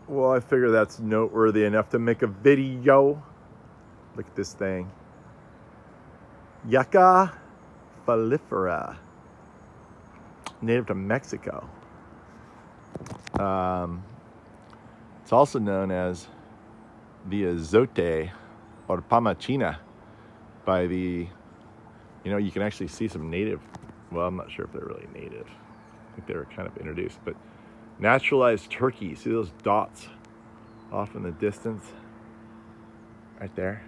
Well, I figure that's noteworthy enough to make a video. Look at this thing. Yucca filifera. Native to Mexico. It's also known as the Izote or Pamachina by the, you can actually see some native, well, I'm not sure if they're really native. I think they were kind of introduced, but naturalized turkey. See those dots off in the distance? Right there.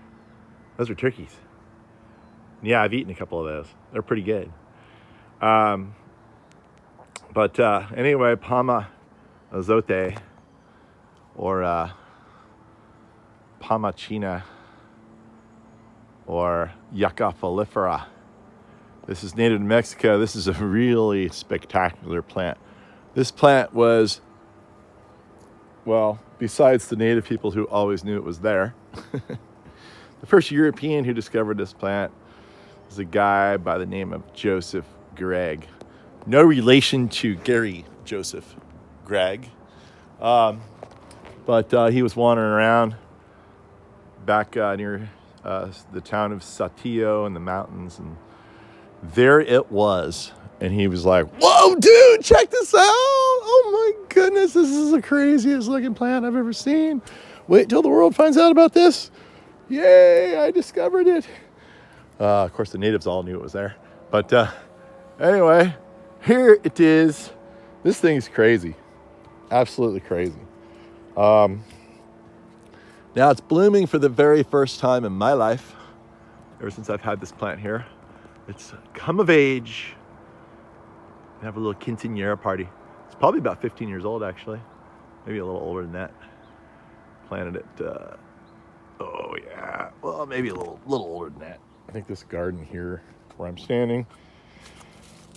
Those are turkeys. Yeah, I've eaten a couple of those. They're pretty good. But anyway, Pama Izote or Pamachina or Yucca filifera. This is native to Mexico. This is a really spectacular plant. This plant was, well, besides the native people who always knew it was there, the first European who discovered this plant was a guy by the name of Joseph Gregg. No relation to Gary Joseph Gregg. But he was wandering around back near the town of Saltillo in the mountains, and there it was. And he was like, whoa, dude, check this out. Oh my goodness, this is the craziest looking plant I've ever seen. Wait till the world finds out about this. Yay, I discovered it. Of course, the natives all knew it was there. But anyway, here it is. This thing's crazy. Absolutely crazy. Now it's blooming for the very first time in my life, ever since I've had this plant here. It's come of age. Have a little quinceañera party. It's probably about 15 years old, actually. Maybe a little older than that. Planted it, well, maybe a little older than that. I think this garden here where I'm standing,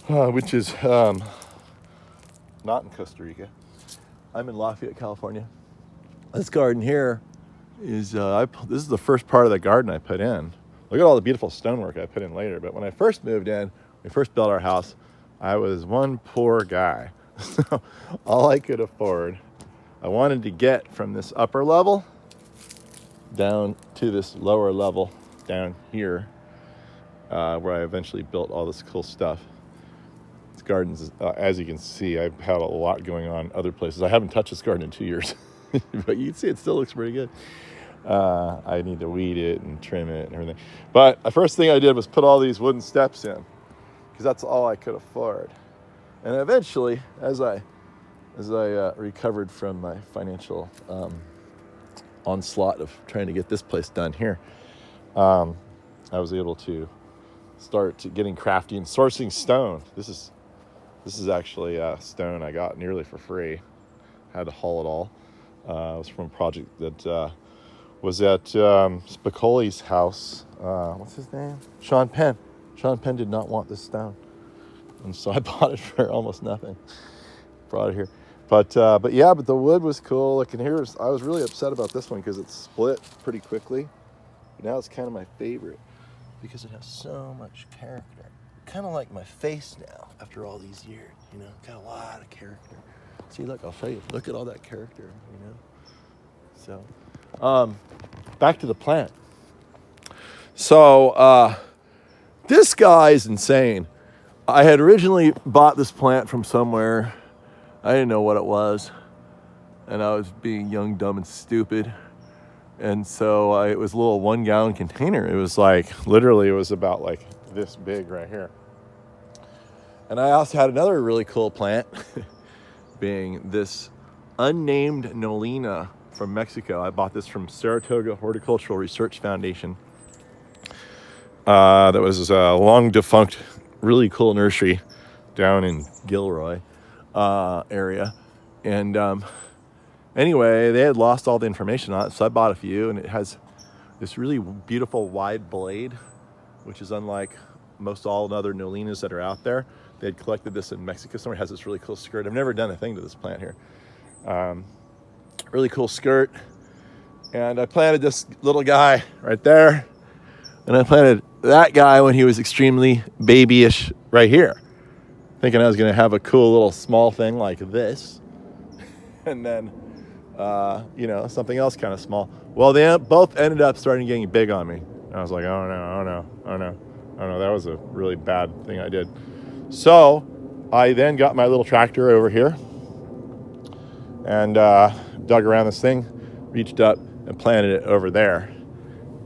which is not in Costa Rica. I'm in Lafayette, California. This garden here is, this is the first part of the garden I put in. Look at all the beautiful stonework I put in later. But when I first moved in, we first built our house, I was one poor guy. So all I could afford, I wanted to get from this upper level down to this lower level down here, where I eventually built all this cool stuff. This garden's, as you can see, I've had a lot going on other places. I haven't touched this garden in 2 years, but you can see it still looks pretty good. I need to weed it and trim it and everything. But the first thing I did was put all these wooden steps in, because that's all I could afford. And eventually, as I recovered from my financial onslaught of trying to get this place done here, I was able to start getting crafty and sourcing stone. This is actually stone I got nearly for free. Had to haul it all. It was from a project that was at Spicoli's house. What's his name? Sean Penn. Sean Penn did not want this stone, and so I bought it for almost nothing. Brought it here, but the wood was cool. Like, and I was really upset about this one because it split pretty quickly. But now it's kind of my favorite because it has so much character. Kind of like my face now after all these years. Got a lot of character. See, look, I'll show you. Look at all that character. So, back to the plant. So, this guy is insane. I had originally bought this plant from somewhere. I didn't know what it was. And I was being young, dumb, and stupid. And so it was a little 1 gallon container. It was literally it was about like this big right here. And I also had another really cool plant, being this unnamed Nolina from Mexico. I bought this from Saratoga Horticultural Research Foundation. That was a long defunct, really cool nursery down in Gilroy area. And anyway, they had lost all the information on it, so I bought a few, and it has this really beautiful wide blade, which is unlike most all other Nolinas that are out there. They had collected this in Mexico somewhere. It has this really cool skirt. I've never done a thing to this plant here. Really cool skirt. And I planted this little guy right there. And I planted that guy when he was extremely babyish right here, thinking I was going to have a cool little small thing like this. And then something else kind of small. Well, they both ended up starting getting big on me. And I was like, oh no, that was a really bad thing I did. So I then got my little tractor over here and dug around this thing, reached up and planted it over there,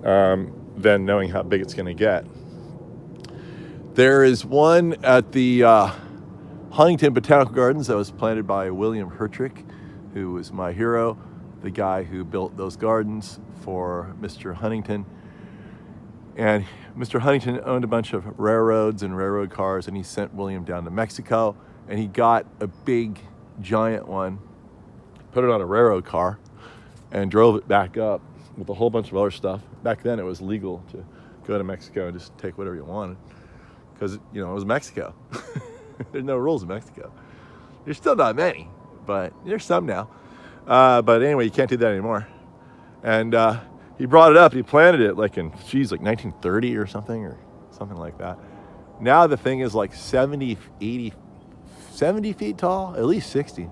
then knowing how big it's going to get. There is one at the Huntington Botanical Gardens that was planted by William Hertrick, who was my hero, the guy who built those gardens for Mr. Huntington. And Mr. Huntington owned a bunch of railroads and railroad cars, and he sent William down to Mexico, and he got a big, giant one, put it on a railroad car, and drove it back up with a whole bunch of other stuff. Back then, it was legal to go to Mexico and just take whatever you wanted, because, it was Mexico. There's no rules in Mexico. There's still not many, but there's some now. But anyway, you can't do that anymore. And he brought it up, he planted it like 1930 or something like that. Now the thing is like 70 feet tall, at least 60.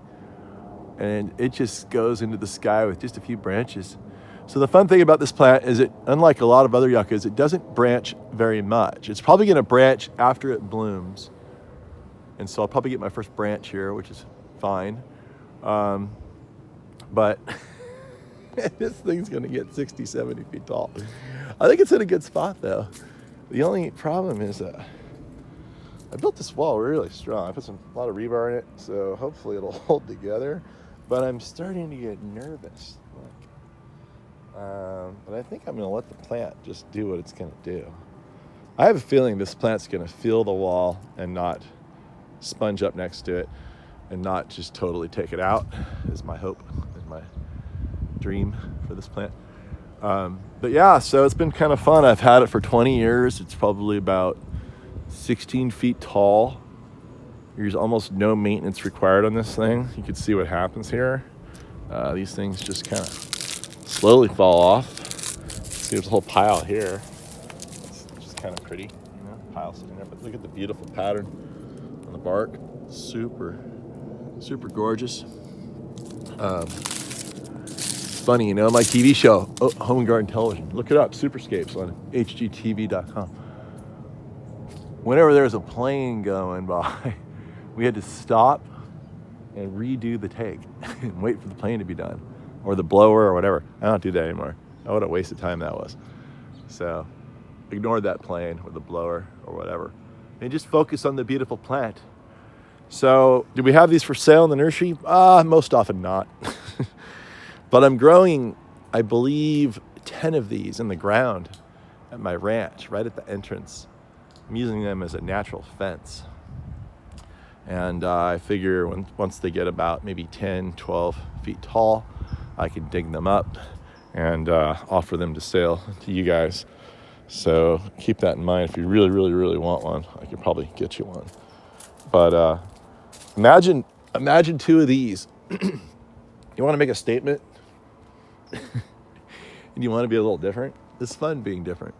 And it just goes into the sky with just a few branches. So the fun thing about this plant is unlike a lot of other yuccas, it doesn't branch very much. It's probably gonna branch after it blooms. And so I'll probably get my first branch here, which is fine. But this thing's gonna get 60, 70 feet tall. I think it's in a good spot though. The only problem is I built this wall really strong. I put a lot of rebar in it, so hopefully it'll hold together. But I'm starting to get nervous. But I think I'm gonna let the plant just do what it's gonna do. I have a feeling this plant's gonna feel the wall and not sponge up next to it and not just totally take it out, is my hope and my dream for this plant. But yeah, so it's been kind of fun. I've had it for 20 years. It's probably about 16 feet tall. There's almost no maintenance required on this thing. You can see what happens here. These things just kind of slowly fall off. See, there's a whole pile here. It's just kind of pretty, pile sitting there. But look at the beautiful pattern on the bark. Super, super gorgeous. Funny, my TV show, Home and Garden Television. Look it up, Superscapes on hgtv.com. Whenever there's a plane going by, we had to stop and redo the take and wait for the plane to be done, or the blower or whatever. I don't do that anymore. Oh, what a waste of time that was. So ignore that plane or the blower or whatever, and just focus on the beautiful plant. So do we have these for sale in the nursery? Most often not. But I'm growing, I believe, 10 of these in the ground at my ranch, right at the entrance. I'm using them as a natural fence. And I figure once they get about maybe 10, 12 feet tall, I can dig them up and offer them to sale to you guys. So keep that in mind. If you really, really, really want one, I could probably get you one. But imagine 2 of these. You want to make a statement? And you want to be a little different? It's fun being different.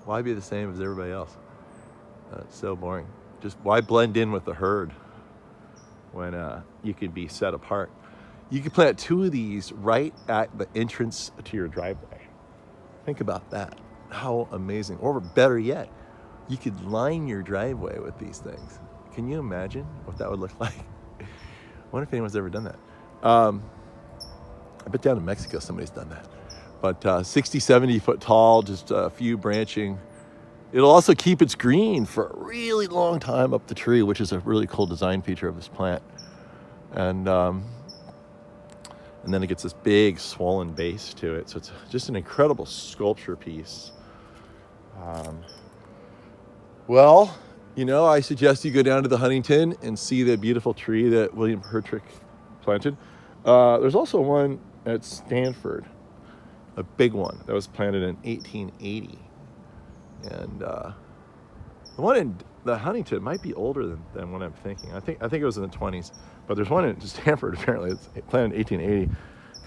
Why be the same as everybody else? It's so boring. Just why blend in with the herd when you could be set apart? You could plant 2 of these right at the entrance to your driveway. Think about that. How amazing. Or better yet, you could line your driveway with these things. Can you imagine what that would look like? I wonder if anyone's ever done that. I bet down in Mexico somebody's done that. But 60, 70 foot tall, just a few branching. It'll also keep its green for a really long time up the tree, which is a really cool design feature of this plant. And then it gets this big swollen base to it. So it's just an incredible sculpture piece. I suggest you go down to the Huntington and see the beautiful tree that William Hertrick planted. There's also one at Stanford, a big one that was planted in 1880. And the one in the Huntington might be older than what I'm thinking. I think it was in the 20s, but there's one in Stanford apparently. It's planted in 1880,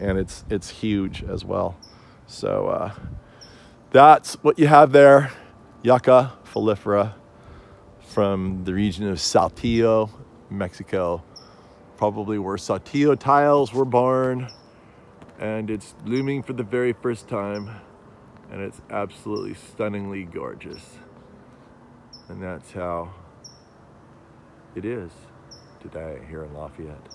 and it's huge as well. So that's what you have there, Yucca filifera from the region of Saltillo, Mexico, probably where Saltillo tiles were born, and it's blooming for the very first time, and it's absolutely stunningly gorgeous. And that's how it is today here in Lafayette.